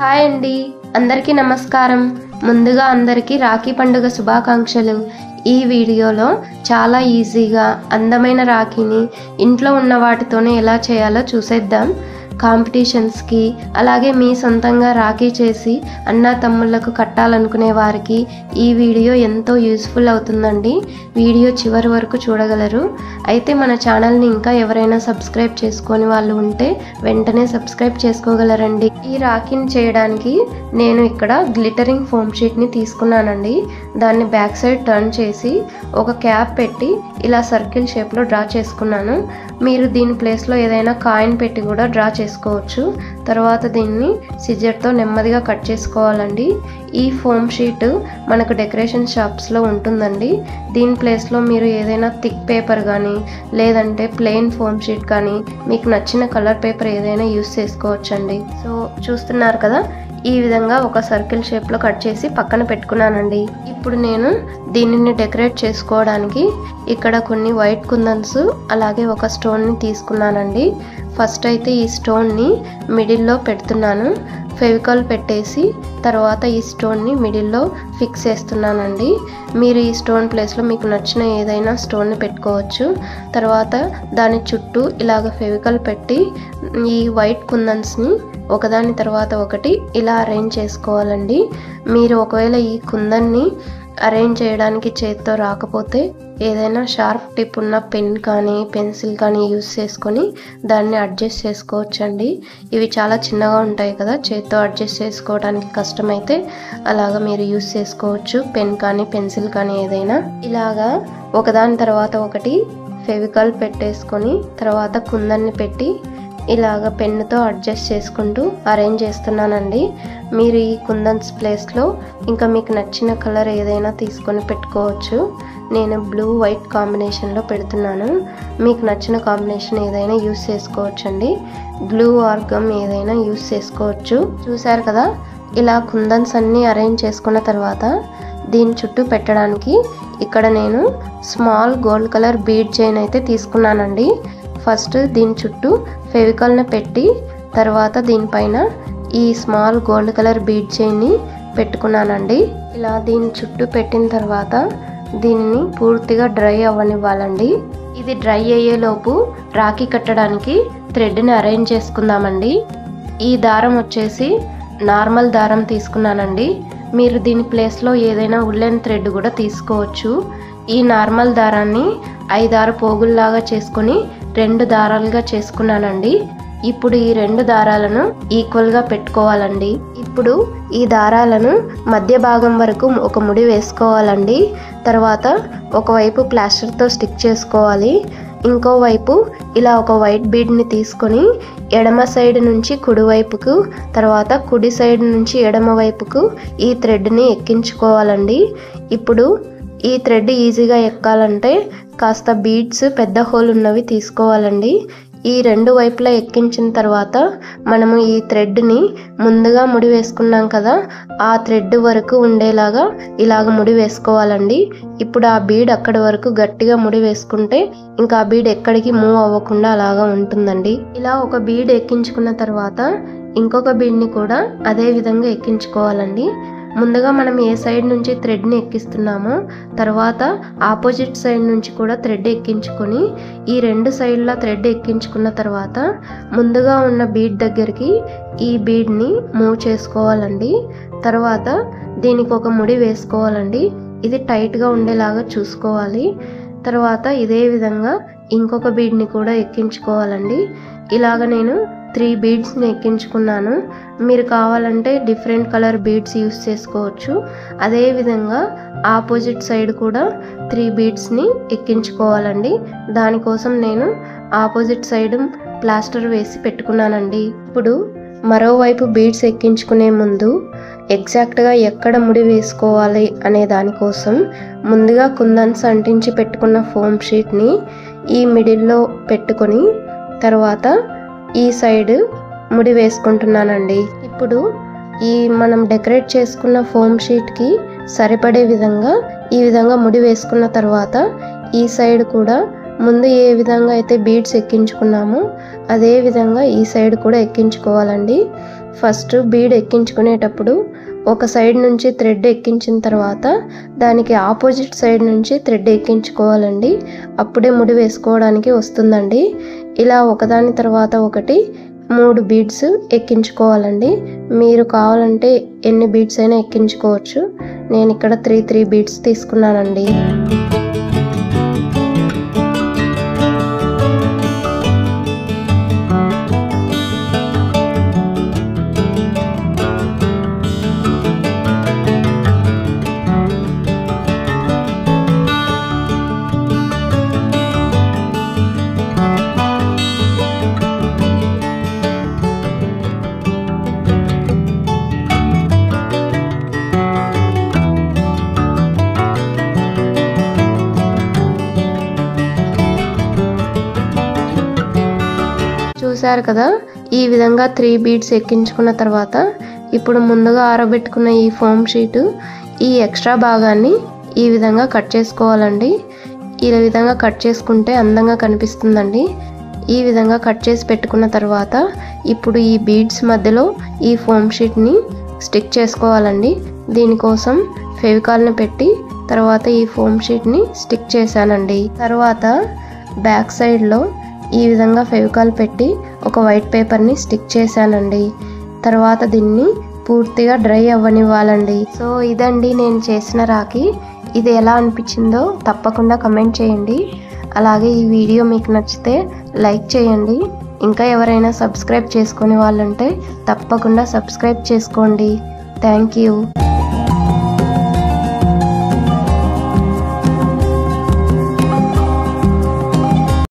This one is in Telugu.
హాయ్ అండి, అందరికీ నమస్కారం. ముందుగా అందరికీ రాఖీ పండుగ శుభాకాంక్షలు. ఈ వీడియోలో చాలా ఈజీగా అందమైన రాఖీని ఇంట్లో ఉన్న వాటితోనే ఎలా చేయాలో చూసేద్దాం. కాంపిటీషన్స్కి అలాగే మీ సొంతంగా రాఖీ చేసి అన్నా తమ్ముళ్లకు కట్టాలనుకునే వారికి ఈ వీడియో ఎంతో యూస్ఫుల్ అవుతుందండి. వీడియో చివరి వరకు చూడగలరు. అయితే మన ఛానల్ని ఇంకా ఎవరైనా సబ్స్క్రైబ్ చేసుకొని వాళ్ళు ఉంటే వెంటనే సబ్స్క్రైబ్ చేసుకోగలరండి. ఈ రాఖీని చేయడానికి నేను ఇక్కడ గ్లిటరింగ్ ఫోమ్ షీట్ని తీసుకున్నానండి. దాన్ని బ్యాక్ సైడ్ టర్న్ చేసి ఒక క్యాప్ పెట్టి ఇలా సర్కిల్ షేప్లో డ్రా చేసుకున్నాను. మీరు దీని ప్లేస్లో ఏదైనా కాయిన్ పెట్టి కూడా డ్రా చేసుకోవచ్చు. తర్వాత దీన్ని సిజర్తో నెమ్మదిగా కట్ చేసుకోవాలండి. ఈ ఫోమ్ షీట్ మనకు డెకరేషన్ షాప్స్లో ఉంటుందండి. దీని ప్లేస్లో మీరు ఏదైనా థిక్ పేపర్ కానీ లేదంటే ప్లెయిన్ ఫోమ్ షీట్ కానీ మీకు నచ్చిన కలర్ పేపర్ ఏదైనా యూస్ చేసుకోవచ్చండి. సో చూస్తున్నారు కదా, ఈ విధంగా ఒక సర్కిల్ షేప్లో కట్ చేసి పక్కన పెట్టుకున్నానండి. ఇప్పుడు నేను దీనిని డెకరేట్ చేసుకోవడానికి ఇక్కడ కొన్ని వైట్ కుందన్స్ అలాగే ఒక స్టోన్ని తీసుకున్నానండి. ఫస్ట్ అయితే ఈ స్టోన్ని మిడిల్లో పెడుతున్నాను. ఫెవికాల్ పెట్టేసి తర్వాత ఈ స్టోన్ని మిడిల్లో ఫిక్స్ చేస్తున్నానండి. మీరు ఈ స్టోన్ ప్లేస్లో మీకు నచ్చిన ఏదైనా స్టోన్ని పెట్టుకోవచ్చు. తర్వాత దాని చుట్టూ ఇలాగ ఫెవికాల్ పెట్టి ఈ వైట్ కుందన్స్ని ఒకదాని తర్వాత ఒకటి ఇలా అరేంజ్ చేసుకోవాలండి. మీరు ఒకవేళ ఈ కుందన్ని అరేంజ్ చేయడానికి చేత్తో రాకపోతే ఏదైనా షార్ప్ టిప్ ఉన్న పెన్ కానీ పెన్సిల్ కానీ యూస్ చేసుకొని దాన్ని అడ్జస్ట్ చేసుకోవచ్చండి. ఇవి చాలా చిన్నగా ఉంటాయి కదా, చేత్తో అడ్జస్ట్ చేసుకోవడానికి కష్టమైతే అలాగా మీరు యూస్ చేసుకోవచ్చు. పెన్ కానీ పెన్సిల్ కానీ ఏదైనా ఇలాగా ఒకదాని తర్వాత ఒకటి ఫెవికాల్ పెట్టేసుకొని తర్వాత కుందన్ని పెట్టి ఇలాగ పెన్నుతో అడ్జస్ట్ చేసుకుంటూ అరేంజ్ చేస్తున్నానండి. మీరు ఈ కుందన్స్ ప్లేస్లో ఇంకా మీకు నచ్చిన కలర్ ఏదైనా తీసుకొని పెట్టుకోవచ్చు. నేను బ్లూ వైట్ కాంబినేషన్లో పెడుతున్నాను. మీకు నచ్చిన కాంబినేషన్ ఏదైనా యూస్ చేసుకోవచ్చండి. గ్లూ ఆర్ గమ్ ఏదైనా యూస్ చేసుకోవచ్చు. చూసారు కదా, ఇలా కుందన్స్ అన్నీ అరేంజ్ చేసుకున్న తర్వాత దీని చుట్టూ పెట్టడానికి ఇక్కడ నేను small gold colour bead chain అయితే తీసుకున్నానండి. ఫస్ట్ దీని చుట్టూ ఫెవికాల్ని పెట్టి తర్వాత దీనిపైన ఈ స్మాల్ గోల్డ్ కలర్ బీడ్ చైన్ని పెట్టుకున్నానండి. ఇలా దీని చుట్టూ పెట్టిన తర్వాత దీనిని పూర్తిగా డ్రై అవ్వనివ్వాలండి. ఇది డ్రై అయ్యేలోపు రాఖీ కట్టడానికి థ్రెడ్ని అరేంజ్ చేసుకుందామండి. ఈ దారం వచ్చేసి నార్మల్ దారం తీసుకున్నానండి. మీరు దీని ప్లేస్లో ఏదైనా ఉల్లెన్ థ్రెడ్ కూడా తీసుకోవచ్చు. ఈ నార్మల్ దారాన్ని 5-6 పోగుల్లాగా చేసుకొని 2 దారాలుగా చేసుకున్నానండి. ఇప్పుడు ఈ 2 దారాలను ఈక్వల్గా పెట్టుకోవాలండి. ఇప్పుడు ఈ దారాలను మధ్య భాగం వరకు ఒక ముడి వేసుకోవాలండి. తర్వాత ఒకవైపు ప్లాస్టర్తో స్టిక్ చేసుకోవాలి. ఇంకోవైపు ఇలా ఒక వైట్ బీడ్ని తీసుకొని ఎడమ సైడ్ నుంచి కుడి వైపుకు తర్వాత కుడి సైడ్ నుంచి ఎడమ వైపుకు ఈ థ్రెడ్ని ఎక్కించుకోవాలండి. ఇప్పుడు ఈ థ్రెడ్ ఈజీగా ఎక్కాలంటే కాస్త బీడ్స్ పెద్ద హోల్ ఉన్నవి తీసుకోవాలండి. ఈ 2 వైపులా ఎక్కించిన తర్వాత మనము ఈ థ్రెడ్ని ముందుగా ముడి వేసుకున్నాం కదా, ఆ థ్రెడ్ వరకు ఉండేలాగా ఇలాగ ముడి వేసుకోవాలండి. ఇప్పుడు ఆ బీడ్ అక్కడి వరకు గట్టిగా ముడి వేసుకుంటే ఇంకా ఆ బీడ్ ఎక్కడికి మూవ్ అవ్వకుండా అలాగా ఉంటుందండి. ఇలా ఒక బీడ్ ఎక్కించుకున్న తర్వాత ఇంకొక బీడ్ని కూడా అదే విధంగా ఎక్కించుకోవాలండి. ముందుగా మనం ఏ సైడ్ నుంచి థ్రెడ్ని ఎక్కిస్తున్నామో తర్వాత ఆపోజిట్ సైడ్ నుంచి కూడా థ్రెడ్ ఎక్కించుకొని ఈ 2 సైడ్ల థ్రెడ్ ఎక్కించుకున్న తర్వాత ముందుగా ఉన్న బీడ్ దగ్గరికి ఈ బీడ్ని మూవ్ చేసుకోవాలండి. తర్వాత దీనికి ఒక ముడి వేసుకోవాలండి. ఇది టైట్గా ఉండేలాగా చూసుకోవాలి. తర్వాత ఇదే విధంగా ఇంకొక బీడ్ని కూడా ఎక్కించుకోవాలండి. ఇలాగ నేను 3 బీడ్స్ని ఎక్కించుకున్నాను. మీరు కావాలంటే డిఫరెంట్ కలర్ బీడ్స్ యూస్ చేసుకోవచ్చు. అదేవిధంగా ఆపోజిట్ సైడ్ కూడా 3 బీడ్స్ని ఎక్కించుకోవాలండి. దానికోసం నేను ఆపోజిట్ సైడ్ ప్లాస్టర్ వేసి పెట్టుకున్నానండి. ఇప్పుడు మరోవైపు బీడ్స్ ఎక్కించుకునే ముందు ఎగ్జాక్ట్గా ఎక్కడ ముడి వేసుకోవాలి అనే దానికోసం ముందుగా కుందన్స్ అంటించి పెట్టుకున్న ఫోమ్ షీట్ని ఈ మిడిల్లో పెట్టుకొని తర్వాత ఈ సైడ్ ముడి వేసుకుంటున్నానండి. ఇప్పుడు ఈ మనం డెకరేట్ చేసుకున్న ఫోమ్ షీట్కి సరిపడే విధంగా ఈ విధంగా ముడి వేసుకున్న తర్వాత ఈ సైడ్ కూడా ముందు ఏ విధంగా అయితే బీడ్స్ ఎక్కించుకున్నామో అదే విధంగా ఈ సైడ్ కూడా ఎక్కించుకోవాలండి. ఫస్ట్ బీడ్ ఎక్కించుకునేటప్పుడు ఒక సైడ్ నుంచి థ్రెడ్ ఎక్కించిన తర్వాత దానికి ఆపోజిట్ సైడ్ నుంచి థ్రెడ్ ఎక్కించుకోవాలండి. అప్పుడే ముడి వేసుకోవడానికి వస్తుందండి. ఇలా ఒకదాని తర్వాత ఒకటి 3 బీడ్స్ ఎక్కించుకోవాలండి. మీరు కావాలంటే ఎన్ని బీడ్స్ అయినా ఎక్కించుకోవచ్చు. నేను ఇక్కడ 3 బీడ్స్ తీసుకున్నానండి. చూసారు కదా, ఈ విధంగా 3 బీడ్స్ ఎక్కించుకున్న తర్వాత ఇప్పుడు ముందుగా ఆరబెట్టుకున్న ఈ ఫోమ్ షీట్ ఈ ఎక్స్ట్రా భాగాన్ని ఈ విధంగా కట్ చేసుకోవాలండి. ఈ విధంగా కట్ చేసుకుంటే అందంగా కనిపిస్తుందండి. ఈ విధంగా కట్ చేసి పెట్టుకున్న తర్వాత ఇప్పుడు ఈ బీడ్స్ మధ్యలో ఈ ఫోమ్ షీట్ని స్టిక్ చేసుకోవాలండి. దీనికోసం ఫెవికాల్ని పెట్టి తర్వాత ఈ ఫోమ్ షీట్ని స్టిక్ చేశానండి. తర్వాత బ్యాక్ సైడ్లో ఈ విధంగా ఫెవికాల్ పెట్టి ఒక వైట్ పేపర్ని స్టిక్ చేశానండి. తర్వాత దీన్ని పూర్తిగా డ్రై అవ్వనివ్వాలండి. సో ఇదండి నేను చేసిన రాఖీ. ఇది ఎలా అనిపించిందో తప్పకుండా కమెంట్ చేయండి. అలాగే ఈ వీడియో మీకు నచ్చితే లైక్ చేయండి. ఇంకా ఎవరైనా సబ్స్క్రైబ్ చేసుకునే వాళ్ళుంటే తప్పకుండా సబ్స్క్రైబ్ చేసుకోండి. Thank you.